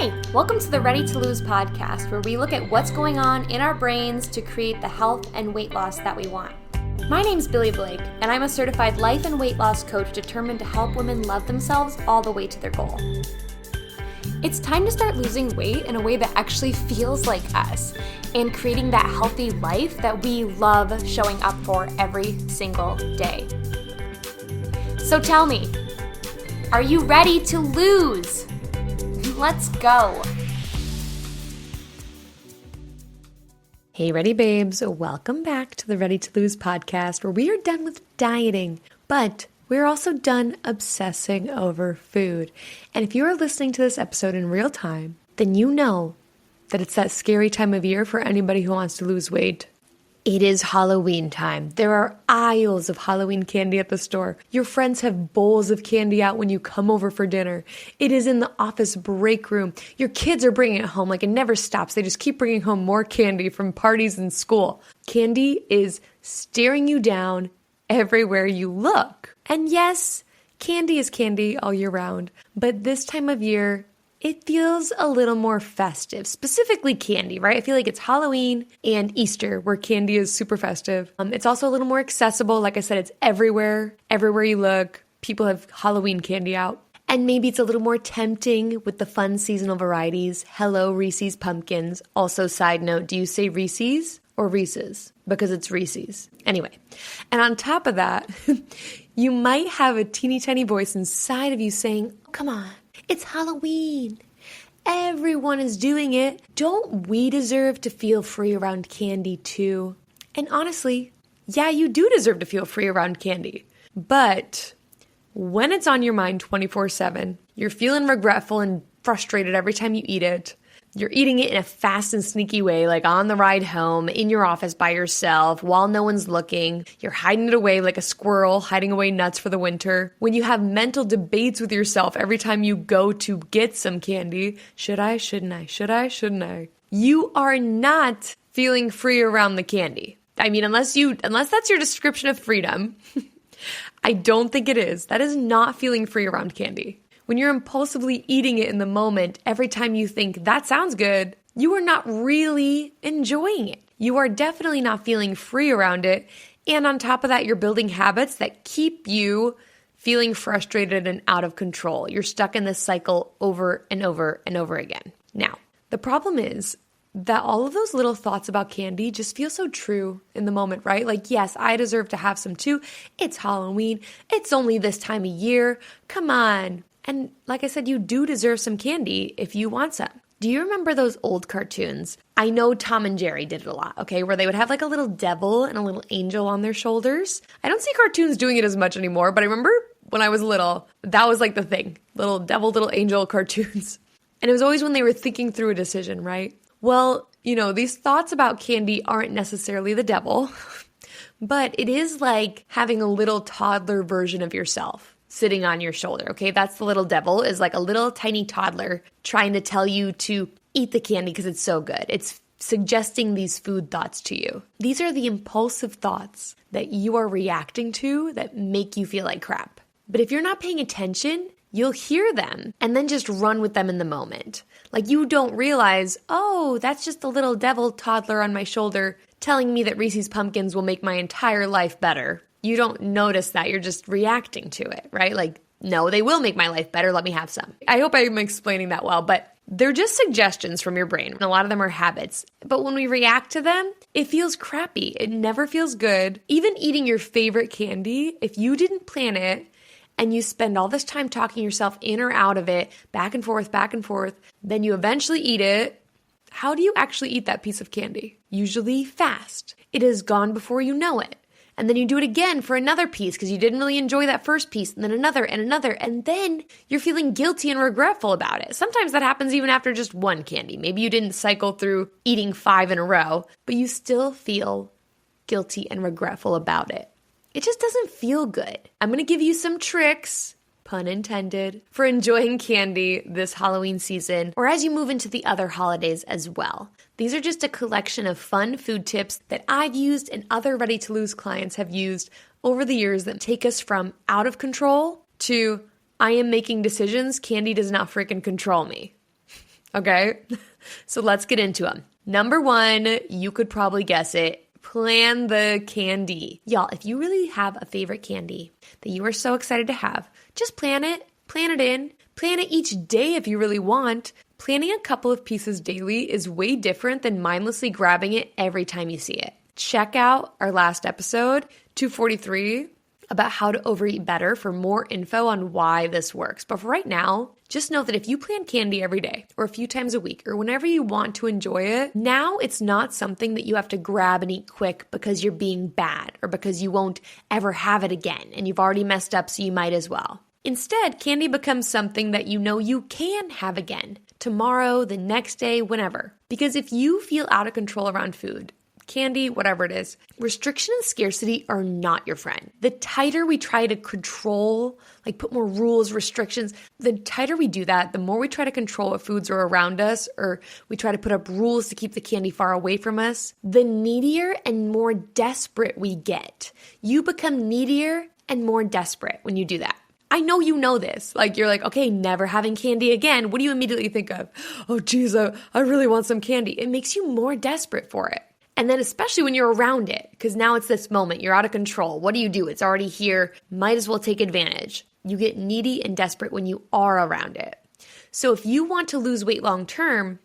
Hey, welcome to the Ready to Lose podcast, where we look at what's going on in our brains to create the health and weight loss that we want. My name's Billy Blake, and I'm a certified life and weight loss coach determined to help women love themselves all the way to their goal. It's time to start losing weight in a way that actually feels like us and creating that healthy life that we love showing up for every single day. So tell me, are you ready to lose? Let's go. Hey, Ready Babes. Welcome back to the Ready to Lose podcast, where we are done with dieting, but we're also done obsessing over food. And if you are listening to this episode in real time, then you know that it's that scary time of year for anybody who wants to lose weight. It is Halloween time. There are aisles of Halloween candy at the store. Your friends have bowls of candy out when you come over for dinner. It is in the office break room. Your kids are bringing it home like it never stops. They just keep bringing home more candy from parties in school. Candy is staring you down everywhere you look. And yes, candy is candy all year round, but this time of year, it feels a little more festive, specifically candy, right? I feel like it's Halloween and Easter where candy is super festive. It's also a little more accessible. Like I said, it's everywhere. Everywhere you look, people have Halloween candy out. And maybe it's a little more tempting with the fun seasonal varieties. Hello, Reese's Pumpkins. Also, side note, do you say Reese's or Reese's? Because it's Reese's. Anyway, and on top of that, you might have a teeny tiny voice inside of you saying, oh, come on. It's Halloween. Everyone is doing it. Don't we deserve to feel free around candy too? And honestly, yeah, you do deserve to feel free around candy. But when it's on your mind 24/7, you're feeling regretful and frustrated every time you eat it. You're eating it in a fast and sneaky way, like on the ride home, in your office by yourself, while no one's looking. You're hiding it away like a squirrel, hiding away nuts for the winter. When you have mental debates with yourself every time you go to get some candy, should I, shouldn't I, should I, shouldn't I? You are not feeling free around the candy. I mean, unless that's your description of freedom, I don't think it is. That is not feeling free around candy. When you're impulsively eating it in the moment, every time you think, that sounds good, you are not really enjoying it. You are definitely not feeling free around it. And on top of that, you're building habits that keep you feeling frustrated and out of control. You're stuck in this cycle over and over and over again. Now, the problem is that all of those little thoughts about candy just feel so true in the moment, right? Like, yes, I deserve to have some too. It's Halloween. It's only this time of year. Come on. And like I said, you do deserve some candy if you want some. Do you remember those old cartoons? I know Tom and Jerry did it a lot, okay? Where they would have like a little devil and a little angel on their shoulders. I don't see cartoons doing it as much anymore, but I remember when I was little, that was like the thing. Little devil, little angel cartoons. And it was always when they were thinking through a decision, right? Well, you know, these thoughts about candy aren't necessarily the devil, but it is like having a little toddler version of yourself sitting on your shoulder, okay? That's the little devil, is like a little tiny toddler trying to tell you to eat the candy because it's so good. It's suggesting these food thoughts to you. These are the impulsive thoughts that you are reacting to that make you feel like crap. But if you're not paying attention, you'll hear them and then just run with them in the moment. Like you don't realize, oh, that's just the little devil toddler on my shoulder telling me that Reese's Pumpkins will make my entire life better. You don't notice that. You're just reacting to it, right? Like, no, they will make my life better. Let me have some. I hope I'm explaining that well, but they're just suggestions from your brain. And a lot of them are habits. But when we react to them, it feels crappy. It never feels good. Even eating your favorite candy, if you didn't plan it and you spend all this time talking yourself in or out of it, back and forth, then you eventually eat it. How do you actually eat that piece of candy? Usually fast. It is gone before you know it. And then you do it again for another piece because you didn't really enjoy that first piece, and then another, and then you're feeling guilty and regretful about it. Sometimes that happens even after just one candy. Maybe you didn't cycle through eating 5 in a row, but you still feel guilty and regretful about it. It just doesn't feel good. I'm going to give you some tricks, pun intended, for enjoying candy this Halloween season, or as you move into the other holidays as well. These are just a collection of fun food tips that I've used and other Ready to Lose clients have used over the years that take us from out of control to I am making decisions. Candy does not freaking control me. okay? So let's get into them. Number one, you could probably guess it. Plan the candy. Y'all, if you really have a favorite candy that you are so excited to have, just plan it in, plan it each day if you really want. Planning a couple of pieces daily is way different than mindlessly grabbing it every time you see it. Check out our last episode, 243, about how to overeat better for more info on why this works. But for right now, just know that if you plan candy every day or a few times a week or whenever you want to enjoy it, now it's not something that you have to grab and eat quick because you're being bad or because you won't ever have it again and you've already messed up, so you might as well. Instead, candy becomes something that you know you can have again tomorrow, the next day, whenever. Because if you feel out of control around food, candy, whatever it is, restriction and scarcity are not your friend. The tighter we try to control, like put more rules, restrictions, the tighter we do that, the more we try to control what foods are around us, or we try to put up rules to keep the candy far away from us, the needier and more desperate we get. You become needier and more desperate when you do that. I know you know this. Like, you're like, okay, never having candy again. What do you immediately think of? Oh, geez, I really want some candy. It makes you more desperate for it. And then especially when you're around it, because now it's this moment, you're out of control. What do? It's already here. Might as well take advantage. You get needy and desperate when you are around it. So if you want to lose weight long term,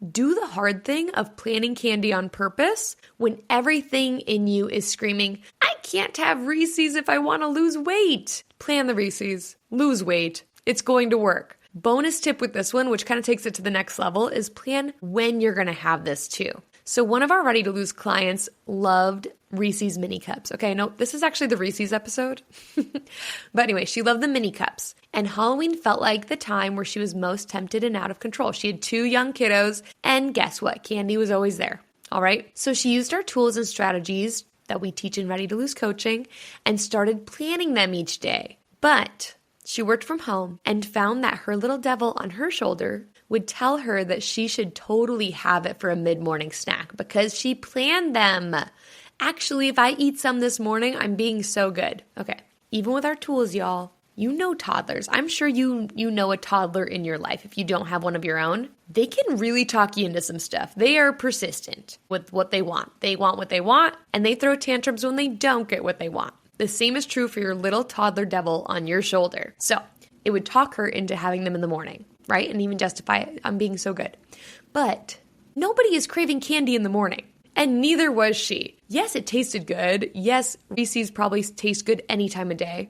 do the hard thing of planning candy on purpose when everything in you is screaming, I can't have Reese's if I want to lose weight. Plan the Reese's, lose weight. It's going to work. Bonus tip with this one, which kind of takes it to the next level, is plan when you're going to have this too. So one of our Ready to Lose clients loved Reese's mini cups. Okay, no, this is actually the Reese's episode. But anyway, she loved the mini cups. And Halloween felt like the time where she was most tempted and out of control. She had 2 young kiddos, and guess what? Candy was always there. All right. So she used our tools and strategies that we teach in Ready to Lose coaching and started planning them each day. But she worked from home and found that her little devil on her shoulder would tell her that she should totally have it for a mid-morning snack because she planned them. Actually, if I eat some this morning, I'm being so good. Okay, even with our tools, y'all, you know toddlers. I'm sure you know a toddler in your life. If you don't have one of your own, they can really talk you into some stuff. They are persistent with what they want. They want what they want, and they throw tantrums when they don't get what they want. The same is true for your little toddler devil on your shoulder. So it would talk her into having them in the morning, right? And even justify it. I'm being so good. But nobody is craving candy in the morning. And neither was she. Yes, it tasted good. Yes, Reese's probably taste good any time of day.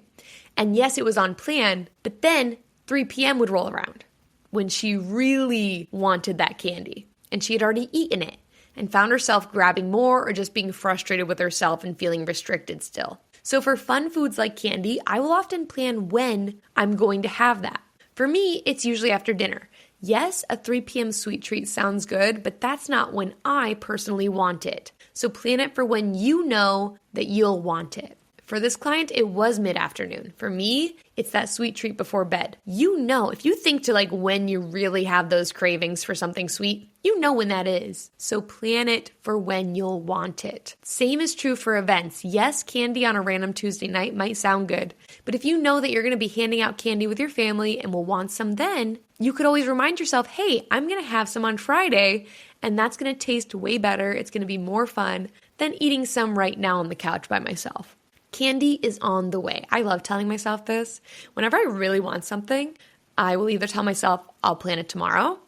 And yes, it was on plan. But then 3 p.m. would roll around when she really wanted that candy. And she had already eaten it and found herself grabbing more or just being frustrated with herself and feeling restricted still. So for fun foods like candy, I will often plan when I'm going to have that. For me, it's usually after dinner. Yes, a 3 p.m. sweet treat sounds good, but that's not when I personally want it. So plan it for when you know that you'll want it. For this client, it was mid-afternoon. For me, it's that sweet treat before bed. You know, if you think to like when you really have those cravings for something sweet, you know when that is. So plan it for when you'll want it. Same is true for events. Yes, candy on a random Tuesday night might sound good, but if you know that you're going to be handing out candy with your family and will want some then, you could always remind yourself, hey, I'm going to have some on Friday, and that's going to taste way better. It's going to be more fun than eating some right now on the couch by myself. Candy is on the way. I love telling myself this. Whenever I really want something, I will either tell myself I'll plan it tomorrow,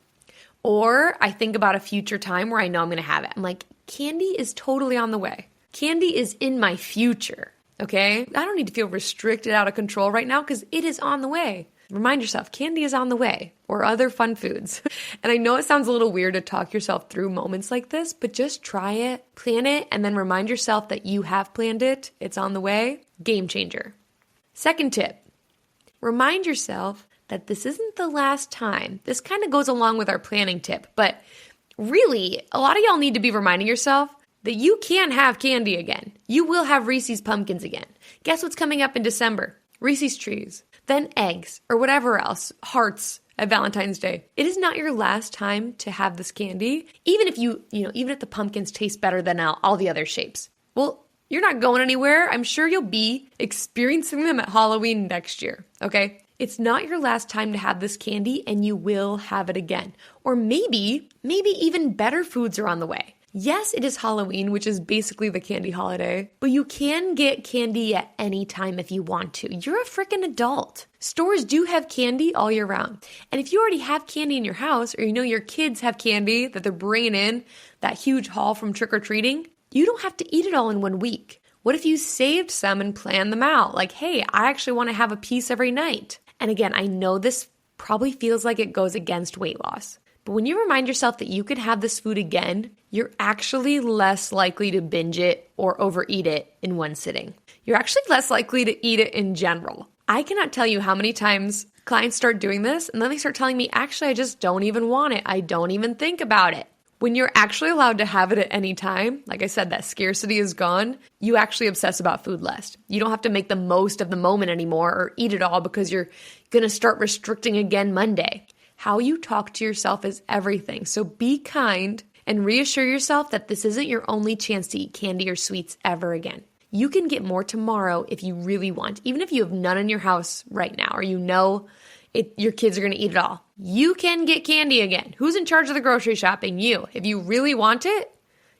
or I think about a future time where I know I'm going to have it. I'm like, candy is totally on the way. Candy is in my future, okay? I don't need to feel restricted, out of control right now because it is on the way. Remind yourself, candy is on the way, or other fun foods. And I know it sounds a little weird to talk yourself through moments like this, but just try it, plan it, and then remind yourself that you have planned it. It's on the way. Game changer. Second tip, remind yourself that this isn't the last time. This kind of goes along with our planning tip, but really, a lot of y'all need to be reminding yourself that you can have candy again. You will have Reese's pumpkins again. Guess what's coming up in December? Reese's trees. Then eggs, or whatever else, hearts at Valentine's Day. It is not your last time to have this candy, even if even if the pumpkins taste better than all the other shapes. Well, you're not going anywhere. I'm sure you'll be experiencing them at Halloween next year, okay? It's not your last time to have this candy, and you will have it again. Or maybe even better foods are on the way. Yes, it is Halloween, which is basically the candy holiday, but you can get candy at any time if you want to. You're a freaking adult. Stores do have candy all year round. And if you already have candy in your house, or you know your kids have candy that they're bringing in, that huge haul from trick-or-treating, you don't have to eat it all in 1 week. What if you saved some and planned them out? Like, hey, I actually want to have a piece every night. And again, I know this probably feels like it goes against weight loss. But when you remind yourself that you could have this food again, you're actually less likely to binge it or overeat it in one sitting. You're actually less likely to eat it in general. I cannot tell you how many times clients start doing this and then they start telling me, actually, I just don't even want it. I don't even think about it. When you're actually allowed to have it at any time, like I said, that scarcity is gone, you actually obsess about food less. You don't have to make the most of the moment anymore or eat it all because you're going to start restricting again Monday. How you talk to yourself is everything. So be kind and reassure yourself that this isn't your only chance to eat candy or sweets ever again. You can get more tomorrow if you really want, even if you have none in your house right now or you know your kids are going to eat it all. You can get candy again. Who's in charge of the grocery shopping? You. If you really want it,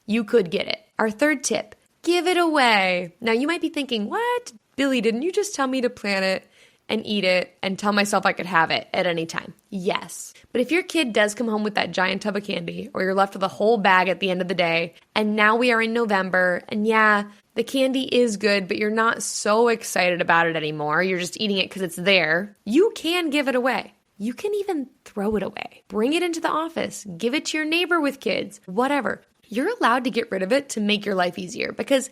you could get it. Our third tip, give it away. Now you might be thinking, what? Billy, didn't you just tell me to plan it and eat it and tell myself I could have it at any time? Yes. But if your kid does come home with that giant tub of candy or you're left with a whole bag at the end of the day, and now we are in November, and yeah, the candy is good, but you're not so excited about it anymore. You're just eating it because it's there. You can give it away. You can even throw it away. Bring it into the office. Give it to your neighbor with kids. Whatever. You're allowed to get rid of it to make your life easier because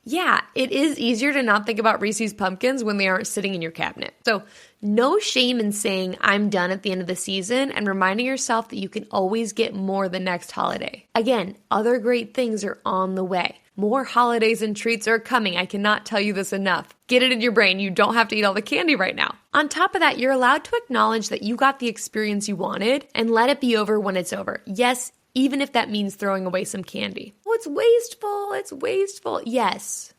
yeah, it is easier to not think about Reese's pumpkins when they aren't sitting in your cabinet. So no shame in saying I'm done at the end of the season and reminding yourself that you can always get more the next holiday. Again, other great things are on the way. More holidays and treats are coming. I cannot tell you this enough. Get it in your brain. You don't have to eat all the candy right now. On top of that, you're allowed to acknowledge that you got the experience you wanted and let it be over when it's over. Yes, even if that means throwing away some candy. Oh, it's wasteful. It's wasteful. Yes.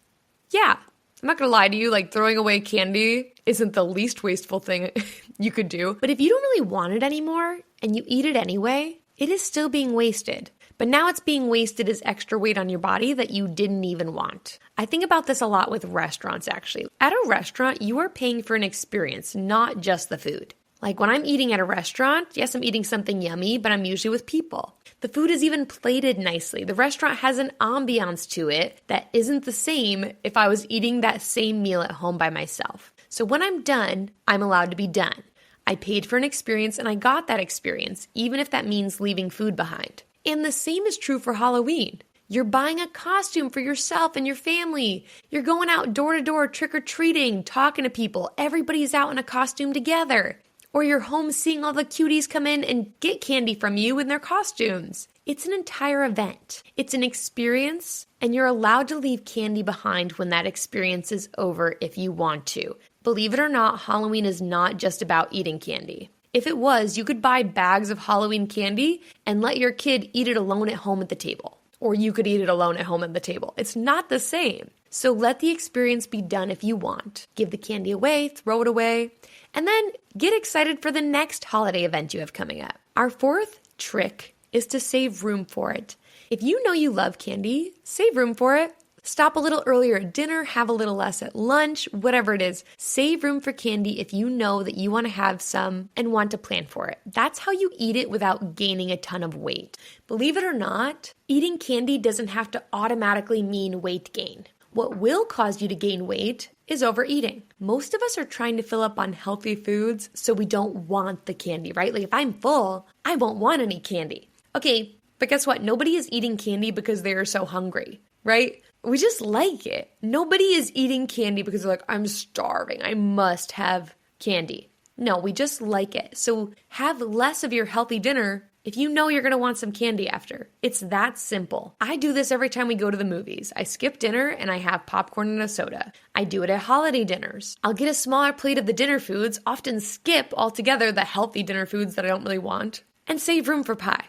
Yeah. I'm not going to lie to you. Like throwing away candy isn't the least wasteful thing you could do. But if you don't really want it anymore and you eat it anyway, it is still being wasted. But now it's being wasted as extra weight on your body that you didn't even want. I think about this a lot with restaurants, actually. At a restaurant, you are paying for an experience, not just the food. Like when I'm eating at a restaurant, yes, I'm eating something yummy, but I'm usually with people. The food is even plated nicely. The restaurant has an ambiance to it that isn't the same if I was eating that same meal at home by myself. So when I'm done, I'm allowed to be done. I paid for an experience and I got that experience, even if that means leaving food behind. And the same is true for Halloween. You're buying a costume for yourself and your family. You're going out door to door, trick-or-treating, talking to people. Everybody's out in a costume together. Or you're home seeing all the cuties come in and get candy from you in their costumes. It's an entire event. It's an experience, and you're allowed to leave candy behind when that experience is over if you want to. Believe it or not, Halloween is not just about eating candy. If it was, you could buy bags of Halloween candy and let your kid eat it alone at home at the table. Or you could eat it alone at home at the table. It's not the same. So let the experience be done if you want. Give the candy away, throw it away, and then get excited for the next holiday event you have coming up. Our fourth trick is to save room for it. If you know you love candy, save room for it. Stop a little earlier at dinner, have a little less at lunch, whatever it is. Save room for candy if you know that you want to have some and want to plan for it. That's how you eat it without gaining a ton of weight. Believe it or not, eating candy doesn't have to automatically mean weight gain. What will cause you to gain weight is overeating. Most of us are trying to fill up on healthy foods, so we don't want the candy, right? Like if I'm full, I won't want any candy. Okay, but guess what? Nobody is eating candy because they are so hungry, right? We just like it. Nobody is eating candy because they're like, I'm starving. I must have candy. No, we just like it. So have less of your healthy dinner if you know you're going to want some candy after. It's that simple. I do this every time we go to the movies. I skip dinner and I have popcorn and a soda. I do it at holiday dinners. I'll get a smaller plate of the dinner foods, often skip altogether the healthy dinner foods that I don't really want, and save room for pie.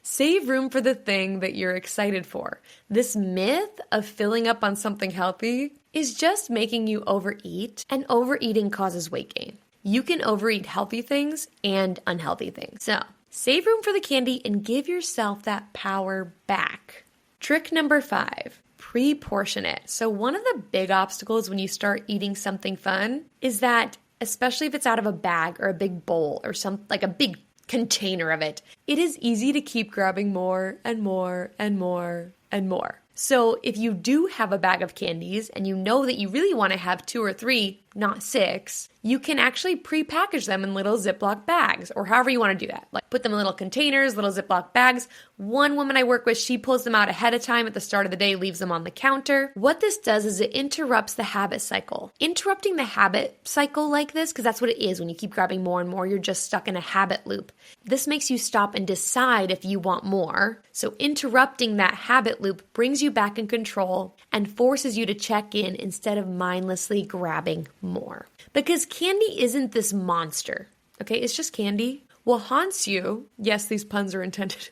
Save room for the thing that you're excited for. This myth of filling up on something healthy is just making you overeat, and overeating causes weight gain. You can overeat healthy things and unhealthy things. So save room for the candy and give yourself that power back. Trick number 5, pre-portion it. So one of the big obstacles when you start eating something fun is that, especially if it's out of a bag or a big bowl or like a big container of it, it is easy to keep grabbing more and more and more and more. So if you do have a bag of candies and you know that you really want to have 2 or 3, not 6, you can actually pre-package them in little Ziploc bags or however you want to do that. Like put them in little containers, little Ziploc bags. One woman I work with, she pulls them out ahead of time at the start of the day, leaves them on the counter. What this does is it interrupts the habit cycle. Interrupting the habit cycle like this, because that's what it is when you keep grabbing more and more, you're just stuck in a habit loop. This makes you stop and decide if you want more. So interrupting that habit loop brings you back in control and forces you to check in instead of mindlessly grabbing more. Because candy isn't this monster, okay? It's just candy. What haunts you, yes, these puns are intended.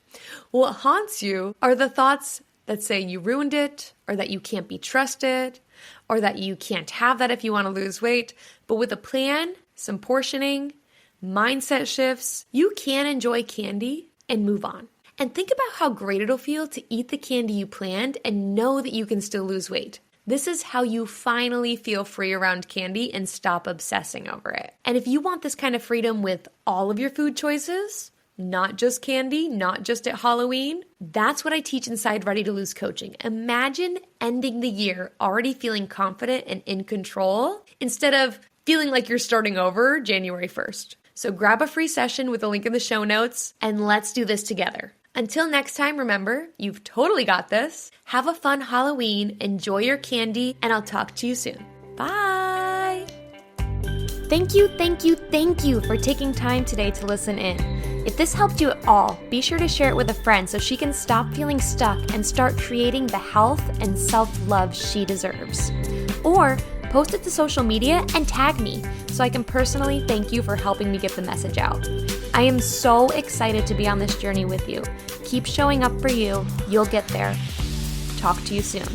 What haunts you are the thoughts that say you ruined it, or that you can't be trusted, or that you can't have that if you want to lose weight. But with a plan, some portioning, mindset shifts, you can enjoy candy and move on. And think about how great it'll feel to eat the candy you planned and know that you can still lose weight. This is how you finally feel free around candy and stop obsessing over it. And if you want this kind of freedom with all of your food choices, not just candy, not just at Halloween, that's what I teach inside Ready to Lose coaching. Imagine ending the year already feeling confident and in control instead of feeling like you're starting over January 1st. So grab a free session with a link in the show notes and let's do this together. Until next time, remember, you've totally got this. Have a fun Halloween, enjoy your candy, and I'll talk to you soon. Bye! Thank you for taking time today to listen in. If this helped you at all, be sure to share it with a friend so she can stop feeling stuck and start creating the health and self-love she deserves. Or post it to social media and tag me so I can personally thank you for helping me get the message out. I am so excited to be on this journey with you. Keep showing up for you. You'll get there. Talk to you soon.